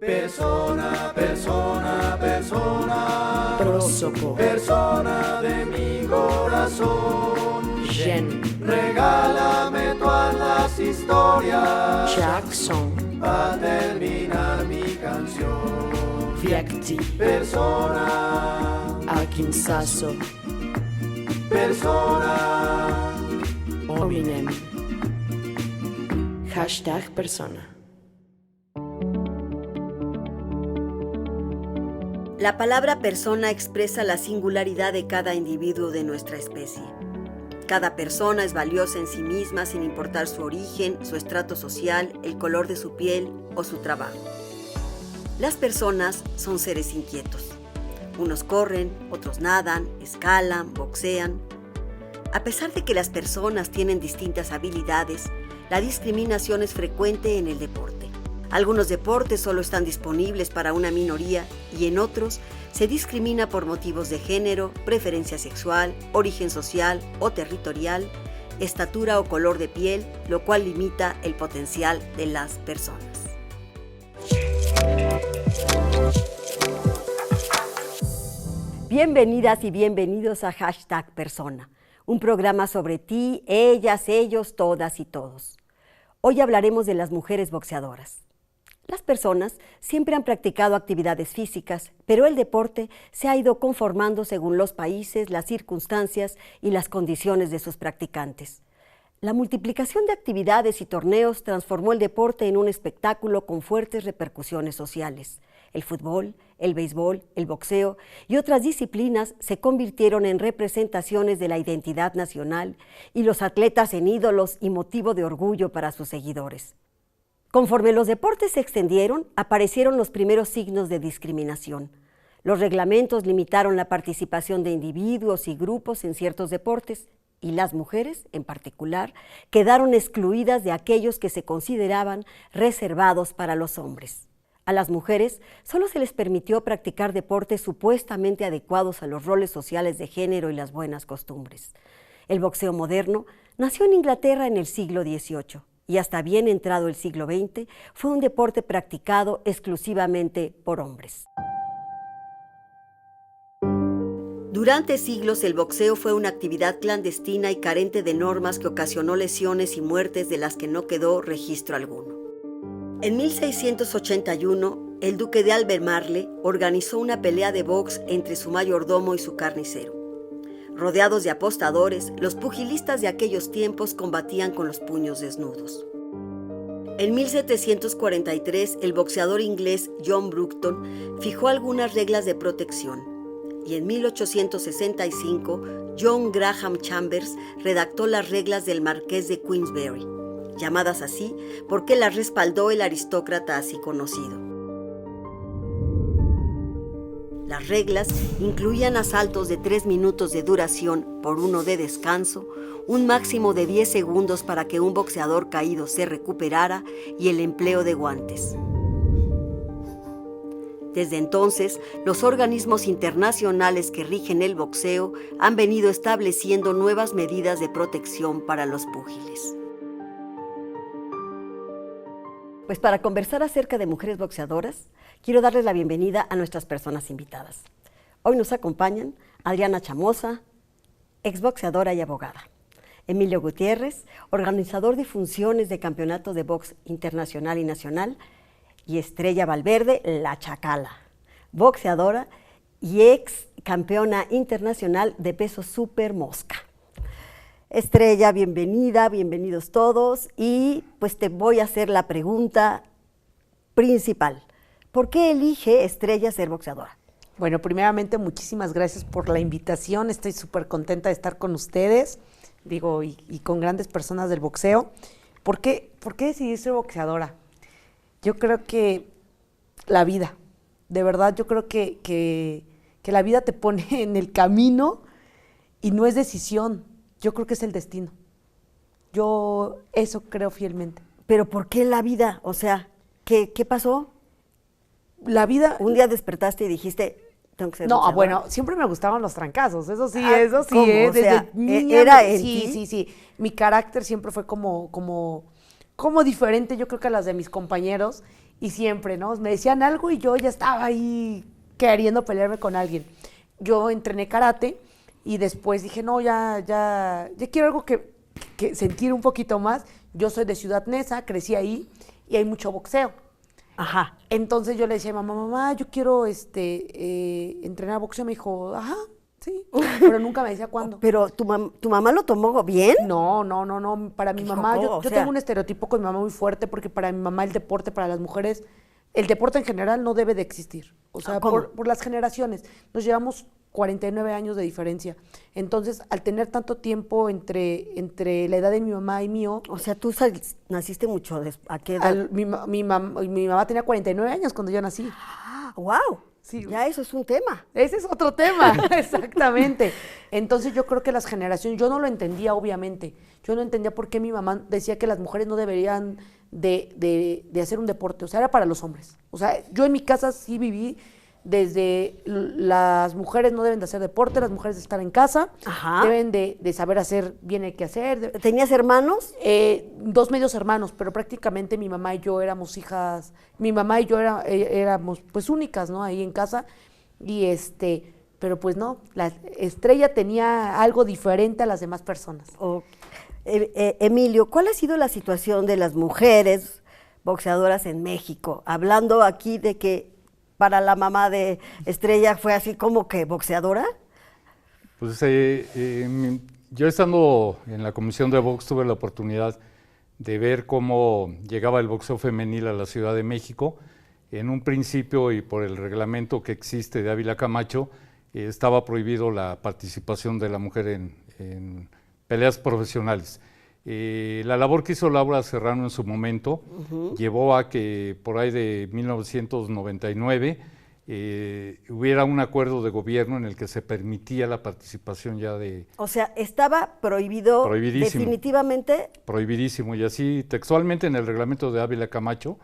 Persona, persona, persona. Prósopo. Persona de mi corazón. Jen. Regálame todas las historias. Jackson. Pa' terminar mi canción. Vyakti. Persona, Akinsaso. persona. Hominem. Hashtag persona. La palabra persona expresa la singularidad de cada individuo de nuestra especie. Cada persona es valiosa en sí misma sin importar su origen, su estrato social, el color de su piel o su trabajo. Las personas son seres inquietos. Unos corren, otros nadan, escalan, boxean. A pesar de que las personas tienen distintas habilidades, la discriminación es frecuente en el deporte. Algunos deportes solo están disponibles para una minoría y en otros se discrimina por motivos de género, preferencia sexual, origen social o territorial, estatura o color de piel, lo cual limita el potencial de las personas. Bienvenidas y bienvenidos a Hashtag Persona, un programa sobre ti, ellas, ellos, todas y todos. Hoy hablaremos de las mujeres boxeadoras. Las personas siempre han practicado actividades físicas, pero el deporte se ha ido conformando según los países, las circunstancias y las condiciones de sus practicantes. La multiplicación de actividades y torneos transformó el deporte en un espectáculo con fuertes repercusiones sociales. El fútbol, el béisbol, el boxeo y otras disciplinas se convirtieron en representaciones de la identidad nacional y los atletas en ídolos y motivo de orgullo para sus seguidores. Conforme los deportes se extendieron, aparecieron los primeros signos de discriminación. Los reglamentos limitaron la participación de individuos y grupos en ciertos deportes, y las mujeres, en particular, quedaron excluidas de aquellos que se consideraban reservados para los hombres. A las mujeres solo se les permitió practicar deportes supuestamente adecuados a los roles sociales de género y las buenas costumbres. El boxeo moderno nació en Inglaterra en el siglo XVIII. Y hasta bien entrado el siglo XX, fue un deporte practicado exclusivamente por hombres. Durante siglos el boxeo fue una actividad clandestina y carente de normas que ocasionó lesiones y muertes de las que no quedó registro alguno. En 1681, el duque de Albemarle organizó una pelea de box entre su mayordomo y su carnicero. Rodeados de apostadores, los pugilistas de aquellos tiempos combatían con los puños desnudos. En 1743, el boxeador inglés John Bruton fijó algunas reglas de protección, y en 1865, John Graham Chambers redactó las reglas del Marqués de Queensberry, llamadas así porque las respaldó el aristócrata así conocido. Las reglas incluían asaltos de 3 minutos de duración por 1 de descanso, un máximo de 10 segundos para que un boxeador caído se recuperara y el empleo de guantes. Desde entonces, los organismos internacionales que rigen el boxeo han venido estableciendo nuevas medidas de protección para los púgiles. Pues para conversar acerca de mujeres boxeadoras, quiero darles la bienvenida a nuestras personas invitadas. Hoy nos acompañan Adriana Chamosa, exboxeadora y abogada; Emilio Gutiérrez, organizador de funciones de campeonatos de box internacional y nacional; y Estrella Valverde, la Chacala, boxeadora y ex campeona internacional de peso super mosca. Estrella, bienvenida, bienvenidos todos, y pues te voy a hacer la pregunta principal. ¿Por qué elige Estrella ser boxeadora? Bueno, primeramente muchísimas gracias por la invitación, estoy súper contenta de estar con ustedes, y con grandes personas del boxeo. ¿Por qué decidí ser boxeadora? Yo creo que la vida, de verdad, yo creo que la vida te pone en el camino y no es decisión. Yo creo que es el destino. Yo eso creo fielmente. ¿Pero por qué la vida? O sea, ¿qué pasó? La vida... Un día despertaste y dijiste, tengo que ser boxeadora. Bueno, siempre me gustaban los trancazos, eso sí ¿Cómo? es. O sea, Desde niña, ¿era en ti? Sí. Mi carácter siempre fue como diferente, yo creo que a las de mis compañeros, Y siempre, ¿no? Me decían algo y yo ya estaba ahí queriendo pelearme con alguien. Yo entrené karate y después dije, no, ya quiero algo que sentir un poquito más. Yo soy de Ciudad Neza, crecí ahí y hay mucho boxeo. Ajá. Entonces yo le decía a mamá, yo quiero entrenar boxeo. Me dijo, ajá, sí, pero nunca me decía cuándo. Pero ¿tu mamá lo tomó bien? No. Para mi ¿Qué mamá, dijo? yo O sea, tengo un estereotipo con mi mamá muy fuerte porque para mi mamá el deporte para las mujeres, el deporte en general no debe de existir. O sea, ¿Cómo? por las generaciones. Nos llevamos 49 años de diferencia. Entonces, al tener tanto tiempo entre la edad de mi mamá y mío, O sea, tú naciste mucho. ¿A qué edad? mi mamá tenía 49 años cuando yo nací. Ah, wow. Sí. Ya eso es un tema. Ese es otro tema, exactamente. Entonces yo creo que las generaciones, yo no lo entendía obviamente, yo no entendía por qué mi mamá decía que las mujeres no deberían de hacer un deporte, o sea, era para los hombres. O sea, yo en mi casa sí viví desde las mujeres no deben de hacer deporte, las mujeres de estar en casa, Ajá. deben de saber hacer bien el que hacer. ¿Tenías hermanos? 2 medios hermanos, pero prácticamente mi mamá y yo éramos hijas, mi mamá y yo éramos pues únicas, ¿no? Ahí en casa y pero pues no, la Estrella tenía algo diferente a las demás personas. Emilio, ¿cuál ha sido la situación de las mujeres boxeadoras en México? Hablando aquí de que para la mamá de Estrella fue así como que boxeadora. Pues yo estando en la comisión de box tuve la oportunidad de ver cómo llegaba el boxeo femenil a la Ciudad de México. En un principio y por el reglamento que existe de Ávila Camacho, estaba prohibido la participación de la mujer en peleas profesionales. La labor que hizo Laura Serrano en su momento llevó a que por ahí de 1999 hubiera un acuerdo de gobierno en el que se permitía la participación ya de... O sea, estaba prohibido Prohibidísimo. definitivamente. Prohibidísimo, y así textualmente en el reglamento de Ávila Camacho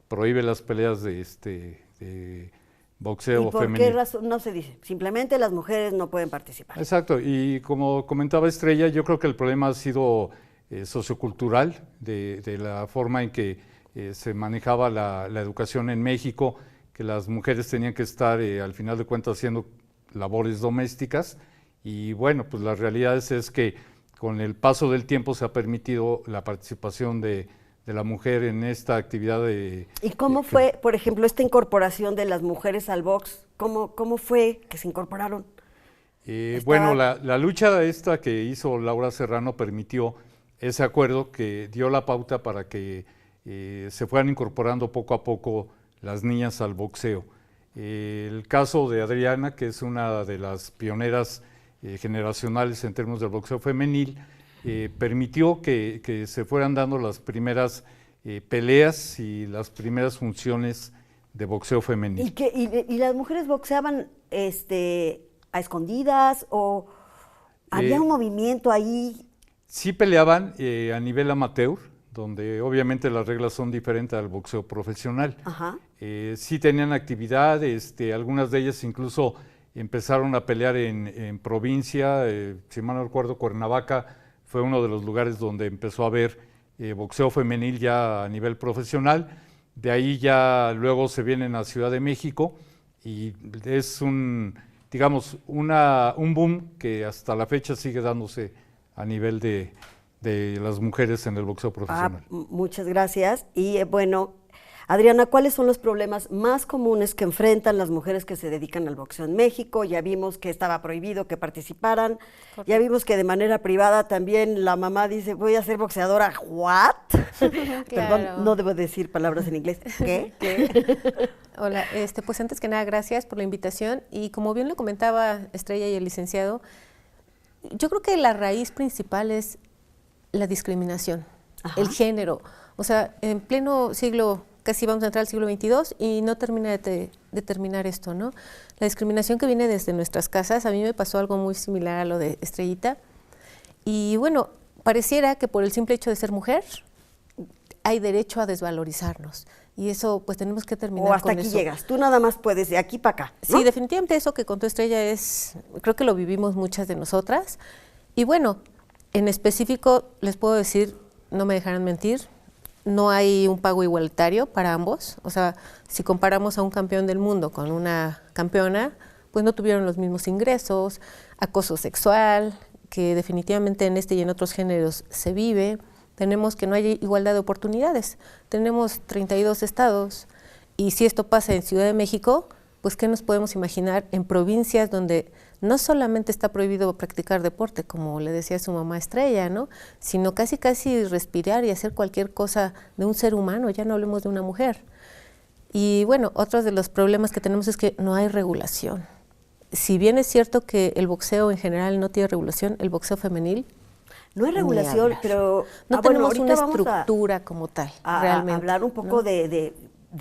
prohíbe las peleas de boxeo ¿Y por femenino. qué razón no se dice? Simplemente las mujeres no pueden participar. Exacto, y como comentaba Estrella, yo creo que el problema ha sido sociocultural, de la forma en que se manejaba la educación en México, que las mujeres tenían que estar al final de cuentas haciendo labores domésticas, y bueno, pues la realidad es que con el paso del tiempo se ha permitido la participación de la mujer en esta actividad de... ¿Y cómo fue, por ejemplo, esta incorporación de las mujeres al box? ¿Cómo fue que se incorporaron? Bueno, la lucha esta que hizo Laura Serrano permitió ese acuerdo que dio la pauta para que se fueran incorporando poco a poco las niñas al boxeo. El caso de Adriana, que es una de las pioneras generacionales en términos del boxeo femenil, permitió que se fueran dando las primeras peleas y las primeras funciones de boxeo femenil. ¿Y las mujeres boxeaban a escondidas o había un movimiento ahí? Sí peleaban a nivel amateur, donde obviamente las reglas son diferentes al boxeo profesional. Ajá. Sí tenían actividad, algunas de ellas incluso empezaron a pelear en provincia, si mal no recuerdo, Cuernavaca fue uno de los lugares donde empezó a haber boxeo femenil ya a nivel profesional. De ahí ya luego se vienen a Ciudad de México y es un boom que hasta la fecha sigue dándose a nivel de las mujeres en el boxeo profesional. Muchas gracias. Y bueno, Adriana, ¿cuáles son los problemas más comunes que enfrentan las mujeres que se dedican al boxeo en México? Ya vimos que estaba prohibido que participaran. Correcto. Ya vimos que de manera privada también la mamá dice, voy a ser boxeadora. ¿What? Claro. Perdón, no debo decir palabras en inglés. ¿Qué? Hola, pues antes que nada, gracias por la invitación. Y como bien lo comentaba Estrella y el licenciado, yo creo que la raíz principal es la discriminación, Ajá. el género. O sea, en pleno siglo, casi vamos a entrar al siglo XXII y no termina de terminar esto, ¿no? La discriminación que viene desde nuestras casas, a mí me pasó algo muy similar a lo de Estrellita. Y bueno, pareciera que por el simple hecho de ser mujer hay derecho a desvalorizarnos. Y eso, pues tenemos que terminar con eso. O hasta aquí llegas, tú nada más puedes de aquí para acá, ¿no? Sí, definitivamente eso que contó Estrella creo que lo vivimos muchas de nosotras. Y bueno, en específico les puedo decir, no me dejarán mentir, no hay un pago igualitario para ambos. O sea, si comparamos a un campeón del mundo con una campeona, pues no tuvieron los mismos ingresos, acoso sexual, que definitivamente en este y en otros géneros se vive. Tenemos que no hay igualdad de oportunidades. Tenemos 32 estados y si esto pasa en Ciudad de México, pues ¿qué nos podemos imaginar en provincias donde no solamente está prohibido practicar deporte, como le decía su mamá Estrella, ¿no? Sino casi respirar y hacer cualquier cosa de un ser humano, ya no hablemos de una mujer. Y bueno, otro de los problemas que tenemos es que no hay regulación. Si bien es cierto que el boxeo en general no tiene regulación, el boxeo femenil No hay ni regulación, hablar. pero no bueno, tenemos ahorita una vamos estructura como tal, a realmente. hablar un poco ¿no? de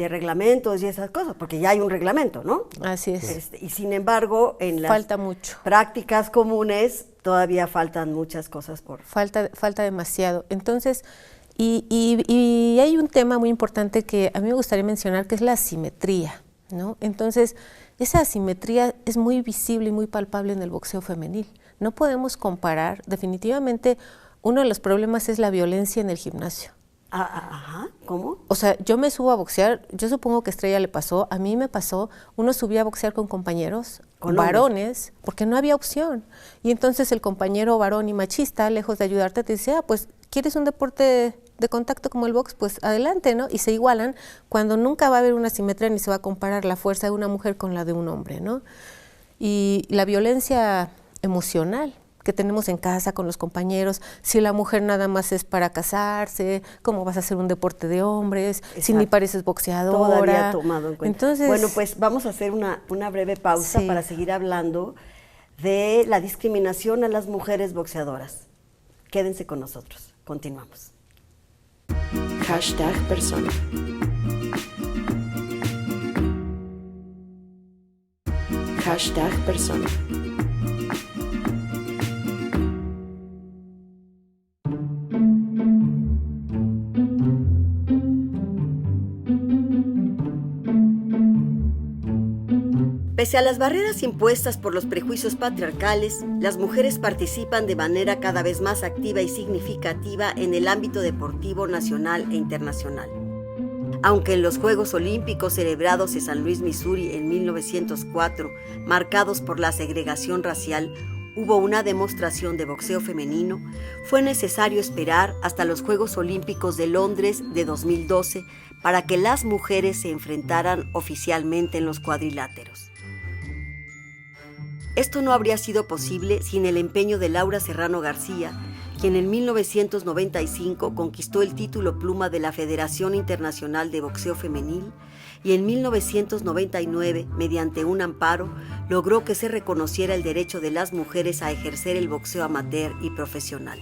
reglamentos y esas cosas, porque ya hay un reglamento, ¿no? Así es. Y sin embargo, en las Falta mucho. prácticas comunes todavía faltan muchas cosas por... Falta demasiado. Entonces, y hay un tema muy importante que a mí me gustaría mencionar, que es la asimetría, ¿no? Entonces, esa asimetría es muy visible y muy palpable en el boxeo femenil. No podemos comparar, definitivamente, uno de los problemas es la violencia en el gimnasio. Ajá, ¿cómo? O sea, yo me subo a boxear, yo supongo que a Estrella le pasó, a mí me pasó, uno subía a boxear con compañeros, Con varones, porque no había opción. Y entonces el compañero varón y machista, lejos de ayudarte, te dice, pues, ¿quieres un deporte de contacto como el box? Pues adelante, ¿no? Y se igualan cuando nunca va a haber una simetría ni se va a comparar la fuerza de una mujer con la de un hombre, ¿no? Y la violencia emocional que tenemos en casa con los compañeros, si la mujer nada más es para casarse, ¿cómo vas a hacer un deporte de hombres? Exacto. Si ni pareces boxeadora. Todavía tomado en cuenta. Entonces, bueno, pues vamos a hacer una breve pausa Sí. para seguir hablando de la discriminación a las mujeres boxeadoras. Quédense con nosotros. Continuamos. #persona. #persona. Pese a las barreras impuestas por los prejuicios patriarcales, las mujeres participan de manera cada vez más activa y significativa en el ámbito deportivo nacional e internacional. Aunque en los Juegos Olímpicos celebrados en San Luis, Missouri en 1904, marcados por la segregación racial, hubo una demostración de boxeo femenino, fue necesario esperar hasta los Juegos Olímpicos de Londres de 2012 para que las mujeres se enfrentaran oficialmente en los cuadriláteros. Esto no habría sido posible sin el empeño de Laura Serrano García, quien en 1995 conquistó el título pluma de la Federación Internacional de Boxeo Femenil y en 1999, mediante un amparo, logró que se reconociera el derecho de las mujeres a ejercer el boxeo amateur y profesional.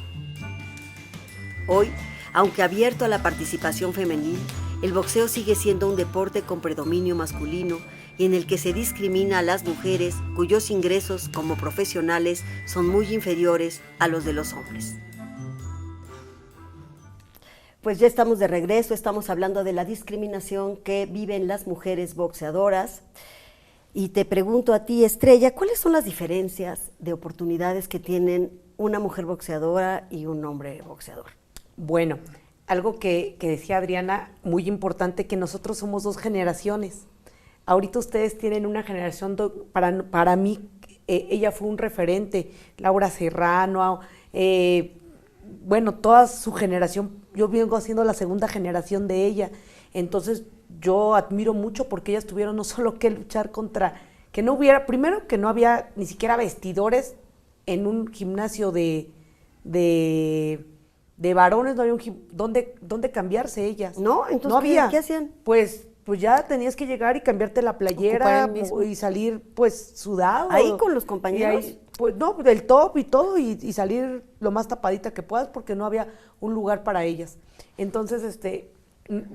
Hoy, aunque abierto a la participación femenil, el boxeo sigue siendo un deporte con predominio masculino y en el que se discrimina a las mujeres cuyos ingresos como profesionales son muy inferiores a los de los hombres. Pues ya estamos de regreso, estamos hablando de la discriminación que viven las mujeres boxeadoras. Y te pregunto a ti, Estrella, ¿cuáles son las diferencias de oportunidades que tienen una mujer boxeadora y un hombre boxeador? Bueno, algo que decía Adriana, muy importante, que nosotros somos dos generaciones. Ahorita ustedes tienen una generación, para mí, ella fue un referente, Laura Serrano, bueno, toda su generación, yo vengo haciendo la segunda generación de ella, entonces yo admiro mucho porque ellas tuvieron no solo que luchar contra, que no hubiera, primero que no había ni siquiera vestidores en un gimnasio de varones, no había dónde cambiarse ellas. ¿No? Entonces, no había. ¿qué hacían? Pues ya tenías que llegar y cambiarte la playera Ocupar el mismo. y salir pues sudado. ¿Ahí con los compañeros? Y ahí, pues no, del top y todo y salir lo más tapadita que puedas porque no había un lugar para ellas. Entonces,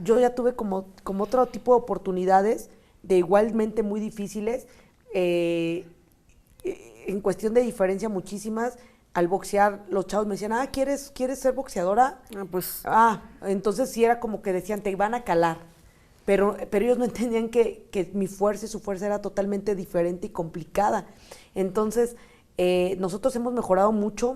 yo ya tuve como otro tipo de oportunidades de igualmente muy difíciles, en cuestión de diferencia muchísimas. Al boxear, los chavos me decían, ¿quieres ser boxeadora? Pues Entonces sí era como que decían, te van a calar. Pero ellos no entendían que mi fuerza y su fuerza era totalmente diferente y complicada. Entonces, nosotros hemos mejorado mucho,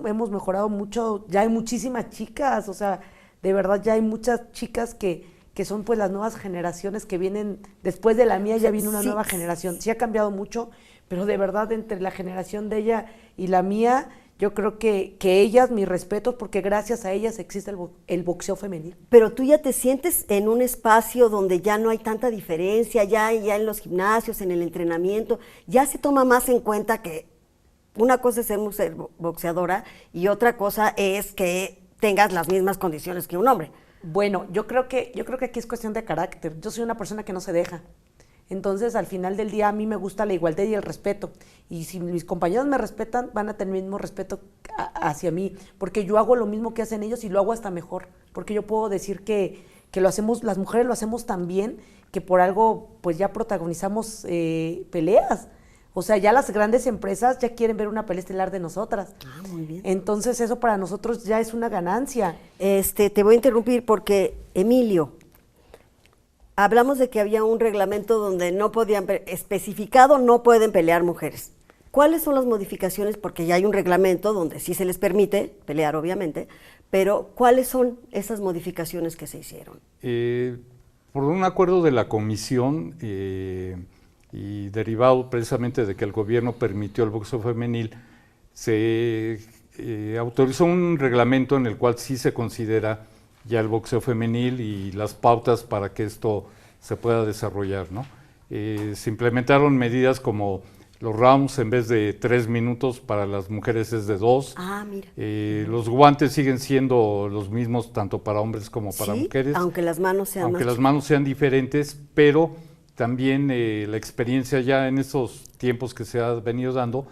ya hay muchísimas chicas, o sea, De verdad ya hay muchas chicas que son pues las nuevas generaciones que vienen, después de la mía ya viene una Sí. nueva generación. Sí ha cambiado mucho, pero de verdad entre la generación de ella y la mía, yo creo que ellas, mis respetos, porque gracias a ellas existe el boxeo femenil. Pero tú ya te sientes en un espacio donde ya no hay tanta diferencia, ya en los gimnasios, en el entrenamiento, ya se toma más en cuenta que una cosa es ser mujer boxeadora y otra cosa es que tengas las mismas condiciones que un hombre. Bueno, yo creo que aquí es cuestión de carácter. Yo soy una persona que no se deja. Entonces, al final del día, a mí me gusta la igualdad y el respeto. Y si mis compañeros me respetan, van a tener el mismo respeto hacia mí. Porque yo hago lo mismo que hacen ellos y lo hago hasta mejor. Porque yo puedo decir que lo hacemos, las mujeres lo hacemos tan bien que por algo, pues ya protagonizamos peleas. O sea, ya las grandes empresas ya quieren ver una pelea estelar de nosotras. Ah, muy bien. Entonces, eso para nosotros ya es una ganancia. Te voy a interrumpir porque, Emilio, hablamos de que había un reglamento donde no podían, especificado, no pueden pelear mujeres. ¿Cuáles son las modificaciones? Porque ya hay un reglamento donde sí se les permite pelear, obviamente, pero ¿cuáles son esas modificaciones que se hicieron? Por un acuerdo de la comisión y derivado precisamente de que el gobierno permitió el boxeo femenil, se autorizó un reglamento en el cual sí se considera ya el boxeo femenil y las pautas para que esto se pueda desarrollar, ¿no? Se implementaron medidas como los rounds en vez de 3 minutos para las mujeres es de 2. Ah, mira. Los guantes siguen siendo los mismos tanto para hombres como para Sí, mujeres. aunque las manos sean Aunque más las manos sean diferentes, pero también la experiencia ya en estos tiempos que se ha venido dando,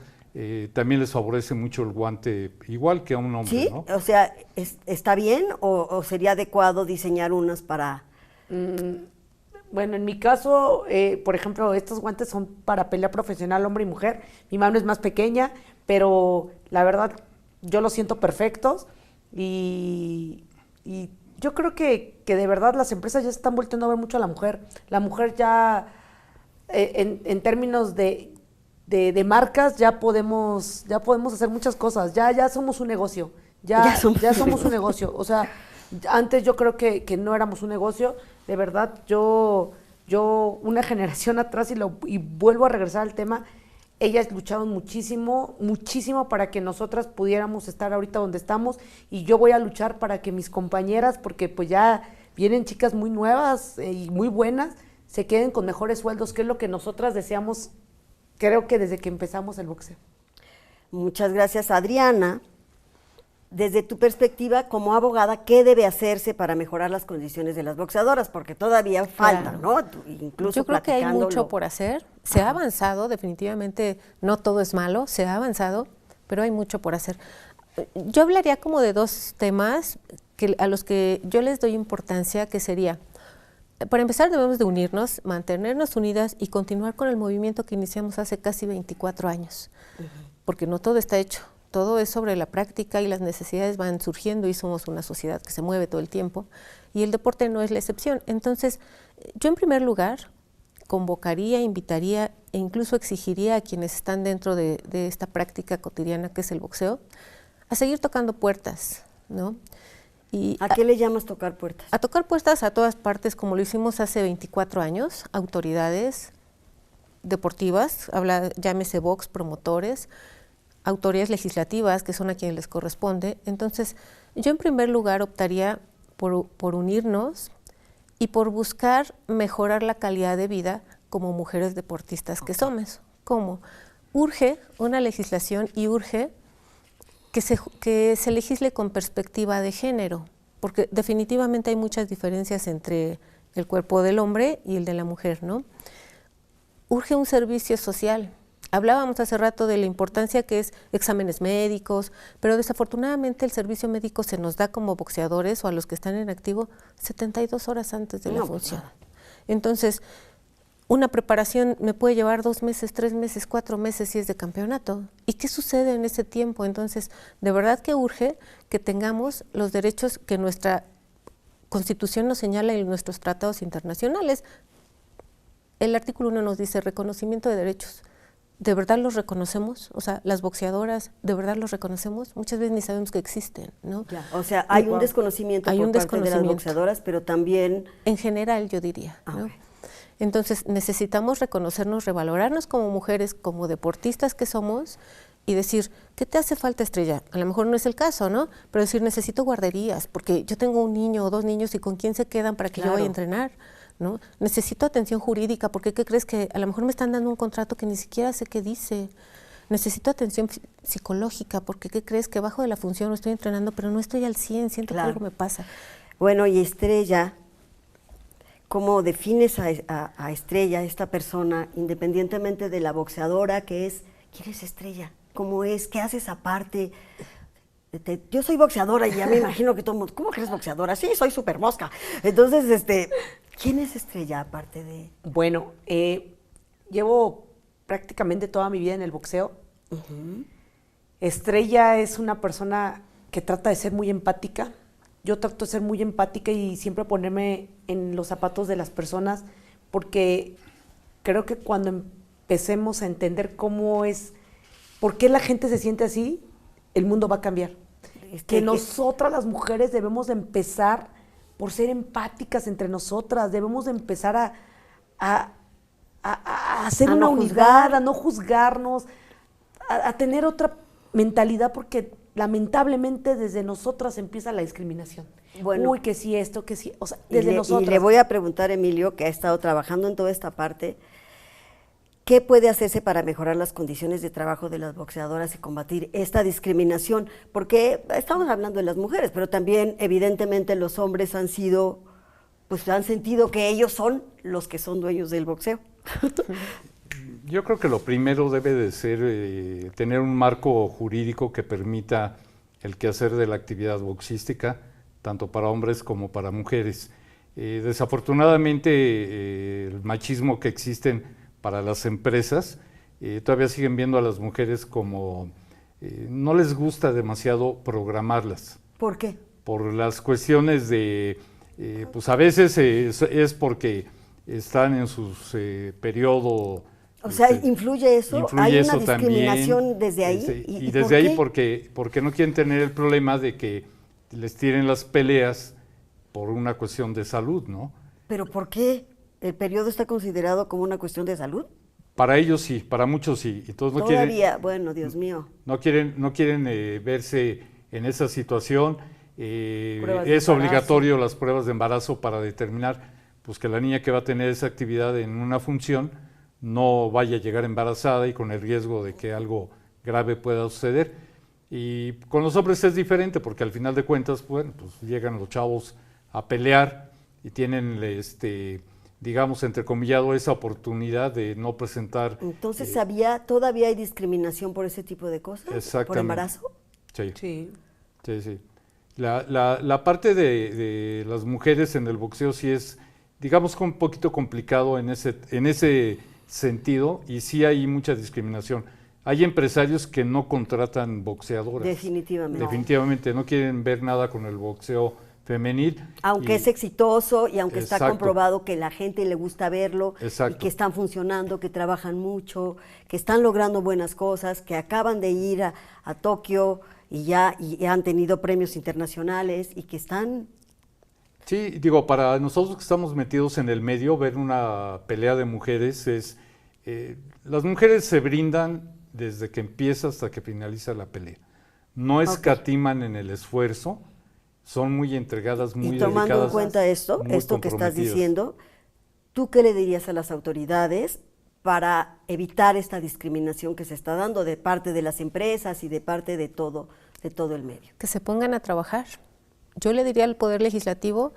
también les favorece mucho el guante, igual que a un hombre, ¿Sí? ¿no? O sea, ¿está bien o sería adecuado diseñar unas para...? Bueno, en mi caso, por ejemplo, estos guantes son para pelea profesional, hombre y mujer. Mi mano es más pequeña, pero la verdad yo los siento perfectos y yo creo que de verdad las empresas ya se están volteando a ver mucho a la mujer. La mujer ya, en términos de marcas, ya podemos hacer muchas cosas. Ya somos un negocio. Ya somos un negocio. O sea, antes yo creo que no éramos un negocio. De verdad, yo una generación atrás, y vuelvo a regresar al tema, ellas lucharon muchísimo, muchísimo para que nosotras pudiéramos estar ahorita donde estamos, y yo voy a luchar para que mis compañeras, porque pues ya vienen chicas muy nuevas y muy buenas, se queden con mejores sueldos, que es lo que nosotras deseamos, creo que desde que empezamos el boxeo. Muchas gracias, Adriana. Desde tu perspectiva como abogada, ¿qué debe hacerse para mejorar las condiciones de las boxeadoras? Porque todavía falta, ¿no? Incluso yo creo que hay mucho platicándolo. por hacer. Se ha avanzado, definitivamente no todo es malo, se ha avanzado, pero hay mucho por hacer. Yo hablaría como de 2 temas a los que yo les doy importancia, que sería, para empezar debemos de unirnos, mantenernos unidas y continuar con el movimiento que iniciamos hace casi 24 años, porque no todo está hecho. Todo es sobre la práctica y las necesidades van surgiendo y somos una sociedad que se mueve todo el tiempo y el deporte no es la excepción. Entonces, yo en primer lugar convocaría, invitaría e incluso exigiría a quienes están dentro de esta práctica cotidiana que es el boxeo a seguir tocando puertas, ¿no? Y ¿A qué le llamas tocar puertas? a tocar puertas a todas partes, como lo hicimos hace 24 años, autoridades deportivas, llámese box, promotores, autoridades legislativas, que son a quienes les corresponde. Entonces, yo en primer lugar optaría por unirnos y por buscar mejorar la calidad de vida como mujeres deportistas que somos. ¿Cómo? Urge una legislación y urge que se legisle con perspectiva de género, porque definitivamente hay muchas diferencias entre el cuerpo del hombre y el de la mujer, ¿no? Urge un servicio social. Hablábamos hace rato de la importancia que es exámenes médicos, pero desafortunadamente el servicio médico se nos da como boxeadores o a los que están en activo 72 horas antes de la función. Entonces, una preparación me puede llevar 2 meses, 3 meses, 4 meses si es de campeonato. ¿Y qué sucede en ese tiempo? Entonces, de verdad que urge que tengamos los derechos que nuestra Constitución nos señala y nuestros tratados internacionales. El artículo 1 nos dice reconocimiento de derechos ¿de verdad los reconocemos? O sea, las boxeadoras, ¿de verdad los reconocemos? Muchas veces ni sabemos que existen, ¿no? Ya, o sea, hay un desconocimiento Hay por un parte de las desconocimiento. boxeadoras, pero también... En general, yo diría, ¿no? Ok. Entonces, necesitamos reconocernos, revalorarnos como mujeres, como deportistas que somos, y decir, ¿qué te hace falta, Estrella? A lo mejor no es el caso, ¿no? Pero decir, necesito guarderías, porque yo tengo un niño o 2 niños, ¿y con quién se quedan para que yo vaya a entrenar? ¿No? Necesito atención jurídica, porque ¿qué crees? Que a lo mejor me están dando un contrato que ni siquiera sé qué dice. Necesito atención psicológica, porque ¿qué crees? Que bajo de la función estoy entrenando, pero no estoy al 100, siento que algo me pasa. Bueno, y Estrella, ¿cómo defines a Estrella, esta persona, independientemente de la boxeadora que es? ¿Quién es Estrella? ¿Cómo es? ¿Qué haces aparte? Yo soy boxeadora y ya me imagino que todo el mundo, ¿cómo que eres boxeadora? Sí, soy súper mosca. Entonces, ¿quién es Estrella aparte de...? Bueno, llevo prácticamente toda mi vida en el boxeo. Estrella es una persona que trata de ser muy empática. Yo trato de ser muy empática y siempre ponerme en los zapatos de las personas, porque creo que cuando empecemos a entender cómo es, por qué la gente se siente así, el mundo va a cambiar. Que nosotras las mujeres debemos de empezar por ser empáticas entre nosotras, debemos de empezar a hacer una unidad, a no juzgarnos, a tener otra mentalidad, porque lamentablemente desde nosotras empieza la discriminación. Bueno, uy, que sí esto, que sí, o sea, desde nosotras. Y le voy a preguntar a Emilio, que ha estado trabajando en toda esta parte, ¿qué puede hacerse para mejorar las condiciones de trabajo de las boxeadoras y combatir esta discriminación? Porque estamos hablando de las mujeres, pero también evidentemente los hombres han sentido que ellos son los que son dueños del boxeo. Yo creo que lo primero debe de ser tener un marco jurídico que permita el quehacer de la actividad boxística, tanto para hombres como para mujeres. Desafortunadamente, el machismo que existen para las empresas, todavía siguen viendo a las mujeres como, no les gusta demasiado programarlas. ¿Por qué? Por las cuestiones de, pues a veces es porque están en sus periodo. O sea, ¿influye eso? ¿Hay una discriminación también, desde ahí? Y desde ahí porque no quieren tener el problema de que les tiren las peleas por una cuestión de salud, ¿no? ¿Pero por qué? ¿El periodo está considerado como una cuestión de salud? Para ellos sí, para muchos sí. Entonces Bueno, Dios mío. No quieren verse en esa situación. Es obligatorio las pruebas de embarazo para determinar pues, que la niña que va a tener esa actividad en una función no vaya a llegar embarazada y con el riesgo de que algo grave pueda suceder. Y con los hombres es diferente porque al final de cuentas, bueno, pues llegan los chavos a pelear y tienen digamos, entrecomillado, esa oportunidad de no presentar. Entonces, ¿todavía hay discriminación por ese tipo de cosas? Exactamente. ¿Por embarazo? Sí. Sí. Sí. La parte de las mujeres en el boxeo sí es, digamos, un poquito complicado en ese sentido, y sí hay mucha discriminación. Hay empresarios que no contratan boxeadoras. Definitivamente. Definitivamente, no quieren ver nada con el boxeo femenil. Aunque es exitoso y aunque está Exacto. comprobado que la gente le gusta verlo, Exacto. y que están funcionando, que trabajan mucho, que están logrando buenas cosas, que acaban de ir a Tokio y han tenido premios internacionales y que están... Sí, digo, para nosotros que estamos metidos en el medio, ver una pelea de mujeres las mujeres se brindan desde que empieza hasta que finaliza la pelea. No escatiman en el esfuerzo, son muy entregadas, muy dedicadas. Y tomando en cuenta esto que estás comprometidas. diciendo, ¿tú qué le dirías a las autoridades para evitar esta discriminación que se está dando de parte de las empresas y de parte de todo el medio? Que se pongan a trabajar. Yo le diría al Poder Legislativo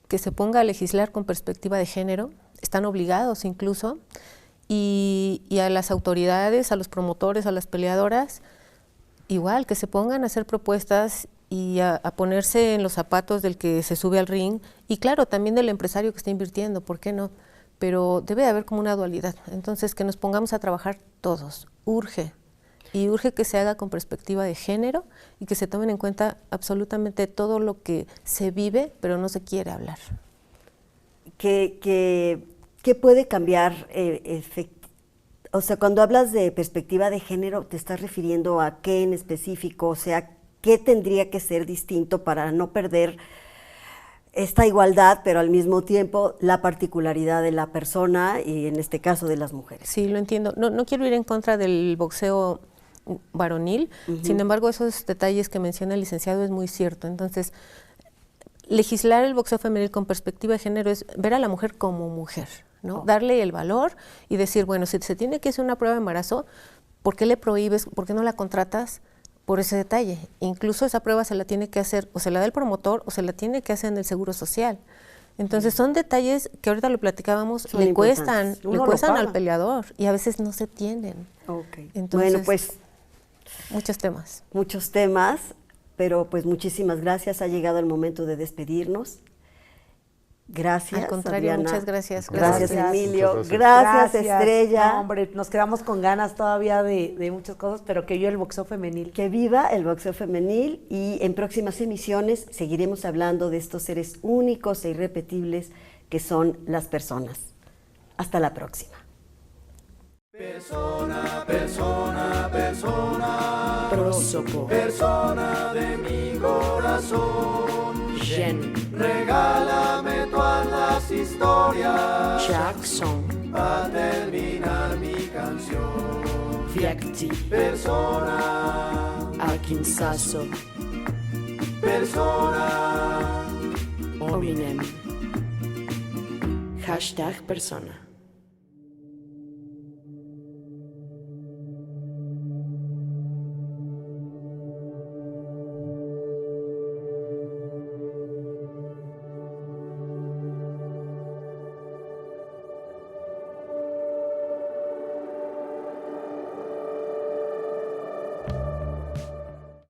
que se ponga a legislar con perspectiva de género, están obligados incluso, y a las autoridades, a los promotores, a las peleadoras, igual, que se pongan a hacer propuestas y a ponerse en los zapatos del que se sube al ring, y claro, también del empresario que está invirtiendo, ¿por qué no? Pero debe de haber como una dualidad, entonces que nos pongamos a trabajar todos, urge que se haga con perspectiva de género y que se tomen en cuenta absolutamente todo lo que se vive, pero no se quiere hablar. ¿¿Qué puede cambiar? O sea, cuando hablas de perspectiva de género, ¿te estás refiriendo a qué en específico? O sea, ¿qué tendría que ser distinto para no perder esta igualdad, pero al mismo tiempo la particularidad de la persona y en este caso de las mujeres? Sí, lo entiendo. No quiero ir en contra del boxeo varonil, sin embargo, esos detalles que menciona el licenciado es muy cierto. Entonces, legislar el boxeo femenil con perspectiva de género es ver a la mujer como mujer, ¿no? Darle el valor y decir, bueno, si se tiene que hacer una prueba de embarazo, ¿por qué le prohíbes, por qué no la contratas por ese detalle? Incluso esa prueba se la tiene que hacer, o se la da el promotor, o se la tiene que hacer en el Seguro Social. Entonces son detalles que ahorita lo platicábamos, le cuestan al peleador y a veces no se tienen. Okay. Entonces, bueno, pues muchos temas. Muchos temas, pero pues muchísimas gracias. Ha llegado el momento de despedirnos. Gracias, Al contrario, Adriana. muchas gracias. Gracias, Gracias. Emilio. Muchas Gracias, Estrella. No, hombre, nos quedamos con ganas todavía de muchas cosas, pero que yo el boxeo femenil. Que viva el boxeo femenil y en próximas emisiones seguiremos hablando de estos seres únicos e irrepetibles que son las personas. Hasta la próxima. Persona, persona, persona, Prósopo. persona de mi corazón. Jen. Regálame todas las historias Jackson. para terminar mi canción. Vyakti. Persona, Akinsaso. persona. Ominem. Hashtag persona.